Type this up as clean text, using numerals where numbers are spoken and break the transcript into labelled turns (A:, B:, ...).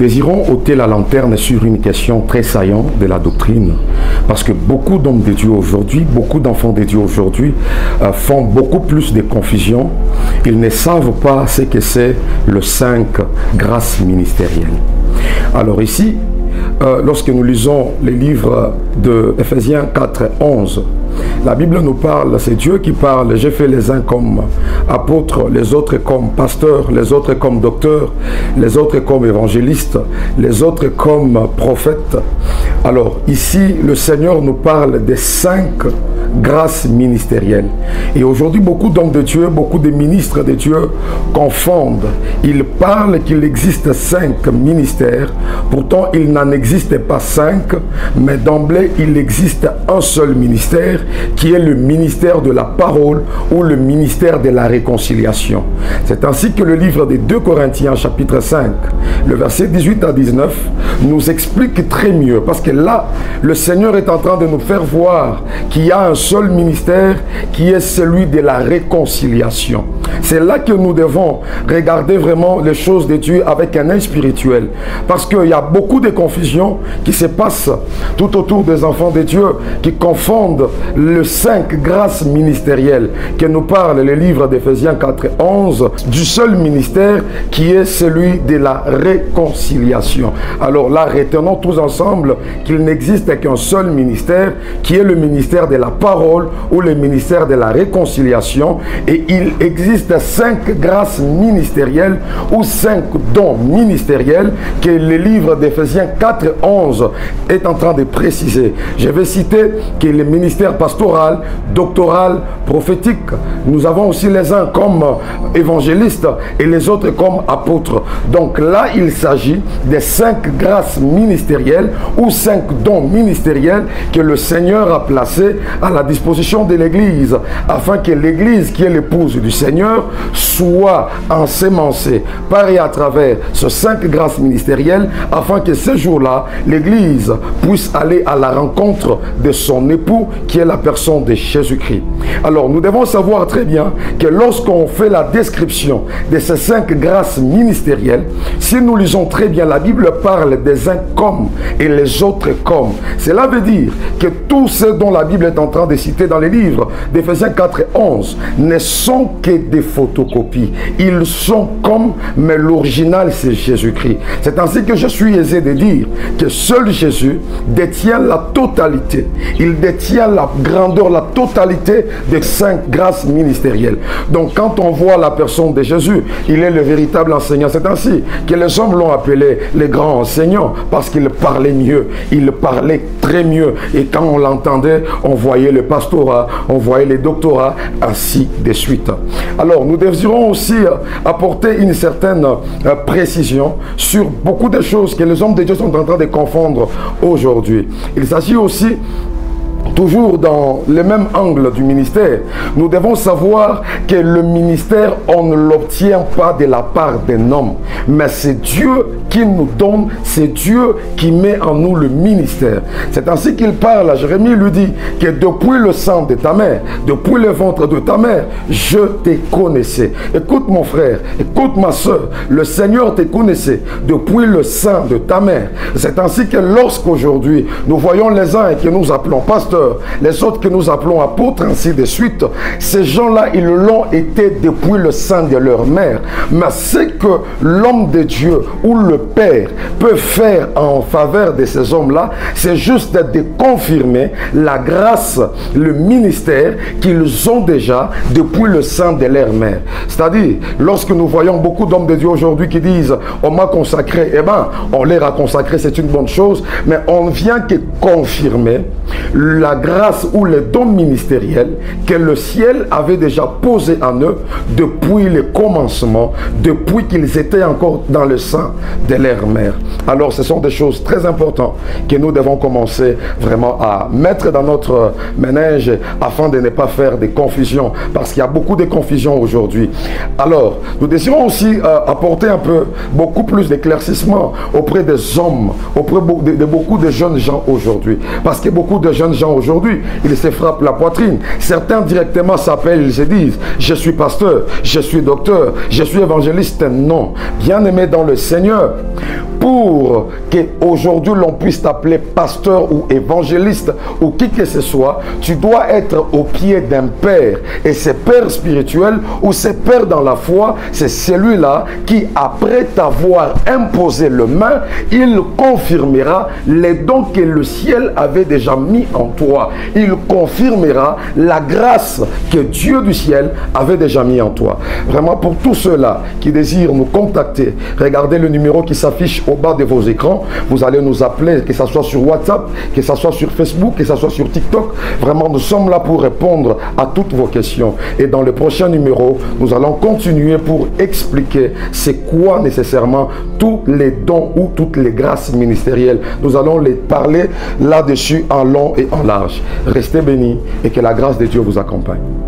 A: désirons ôter la lanterne sur une question très saillante de la doctrine, parce que beaucoup d'hommes de Dieu aujourd'hui, beaucoup d'enfants de Dieu aujourd'hui font beaucoup plus de confusion. Ils ne savent pas ce que c'est le 5 grâces ministérielles. Alors ici, lorsque nous lisons les livres de Ephésiens 4, 11, la Bible nous parle, c'est Dieu qui parle. J'ai fait les uns comme apôtres, les autres comme pasteurs, les autres comme docteurs, les autres comme évangélistes, les autres comme prophètes. Alors ici, le Seigneur nous parle des 5 grâces ministérielles. Et aujourd'hui, beaucoup d'hommes de Dieu, beaucoup de ministres de Dieu confondent. Ils parlent qu'il existe 5 ministères. Pourtant, il n'en existe pas 5, mais d'emblée, il existe un seul ministère qui est le ministère de la parole ou le ministère de la réconciliation. C'est ainsi que le livre des 2 Corinthiens, chapitre 5, le verset 18 à 19, nous explique très mieux. Parce que là, le Seigneur est en train de nous faire voir qu'il y a un seul ministère qui est celui de la réconciliation. C'est là que nous devons regarder vraiment les choses de Dieu avec un œil spirituel. Parce qu'il y a beaucoup de confusions qui se passent tout autour des enfants de Dieu, qui confondent le 5 grâces ministérielles que nous parle le livre d'Éphésiens 4 et 11 du seul ministère qui est celui de la réconciliation. Alors là, retenons tous ensemble qu'il n'existe qu'un seul ministère qui est le ministère de la parole ou le ministère de la réconciliation, et il existe 5 grâces ministérielles ou 5 dons ministériels que le livre d'Éphésiens 4 et 11 est en train de préciser. Je vais citer que le ministère pastoral, doctoral, prophétique, nous avons aussi les uns comme évangélistes et les autres comme apôtres. Donc là, il s'agit des 5 grâces ministérielles ou 5 dons ministériels que le Seigneur a placés à la disposition de l'Église, afin que l'Église, qui est l'épouse du Seigneur, soit ensémencée par et à travers ces 5 grâces ministérielles, afin que ce jour-là, l'Église puisse aller à la rencontre de son époux, qui est la personne de Jésus-Christ. Alors, nous devons savoir très bien que lorsqu'on fait la description de ces 5 grâces ministérielles, si nous lisons très bien, la Bible parle des uns comme et les autres comme. Cela veut dire que tous ceux dont la Bible est en train de citer dans les livres d'Éphésiens 4 et 11 ne sont que des photocopies. Ils sont comme, mais l'original c'est Jésus-Christ. C'est ainsi que je suis aisé de dire que seul Jésus détient la totalité. Il détient la grandeur, la totalité des 5 grâces ministérielles. Donc quand on voit la personne de Jésus, il est le véritable enseignant. C'est ainsi que les hommes l'ont appelé les grands enseignants, parce qu'il parlait mieux, il parlait très mieux. Et quand on l'entendait, on voyait le pastorat, on voyait les doctorats, ainsi de suite. Alors nous désirons aussi apporter une certaine précision sur beaucoup de choses que les hommes de Dieu sont en train de confondre aujourd'hui. Il s'agit aussi, toujours dans le même angle du ministère, nous devons savoir que le ministère, on ne l'obtient pas de la part d'un homme, mais c'est Dieu qui nous donne, c'est Dieu qui met en nous le ministère. C'est ainsi qu'il parle à Jérémie, lui dit que depuis le sang de ta mère, depuis le ventre de ta mère, je te connaissais. Écoute mon frère, écoute ma soeur, le Seigneur te connaissait depuis le sang de ta mère. C'est ainsi que lorsqu'aujourd'hui nous voyons les uns que nous appelons pasteurs, les autres que nous appelons apôtres, ainsi de suite, ces gens-là, ils l'ont été depuis le sein de leur mère. Mais ce que l'homme de Dieu ou le Père peut faire en faveur de ces hommes-là, c'est juste de confirmer la grâce, le ministère qu'ils ont déjà depuis le sein de leur mère. C'est-à-dire, lorsque nous voyons beaucoup d'hommes de Dieu aujourd'hui qui disent « on m'a consacré », eh bien, on leur a consacré, c'est une bonne chose, mais on vient que confirmer la grâce ou les dons ministériels que le ciel avait déjà posé en eux depuis le commencement, depuis qu'ils étaient encore dans le sein de leur mère. Alors ce sont des choses très importantes que nous devons commencer vraiment à mettre dans notre ménage afin de ne pas faire de confusion, parce qu'il y a beaucoup de confusion aujourd'hui. Alors nous désirons aussi apporter beaucoup plus d'éclaircissement auprès des hommes, auprès de beaucoup de jeunes gens aujourd'hui, parce que beaucoup de jeunes gens gens aujourd'hui, ils se frappent la poitrine. Certains directement s'appellent, ils se disent, je suis pasteur, je suis docteur, je suis évangéliste. Non, bien-aimé dans le Seigneur, pour qu'aujourd'hui l'on puisse t'appeler pasteur ou évangéliste ou qui que ce soit, tu dois être au pied d'un père. Et ce père spirituel ou ce père dans la foi, c'est celui-là qui, après t'avoir imposé le main, il confirmera les dons que le ciel avait déjà mis en toi. Il confirmera la grâce que Dieu du ciel avait déjà mis en toi. Vraiment, pour tous ceux-là qui désirent nous contacter, regardez le numéro qui s'affiche au bas de vos écrans. Vous allez nous appeler, que ce soit sur WhatsApp, que ce soit sur Facebook, que ce soit sur TikTok. Vraiment, nous sommes là pour répondre à toutes vos questions. Et dans le prochain numéro, nous allons continuer pour expliquer c'est quoi nécessairement tous les dons ou toutes les grâces ministérielles. Nous allons les parler là-dessus en long et en large. Restez bénis et que la grâce de Dieu vous accompagne.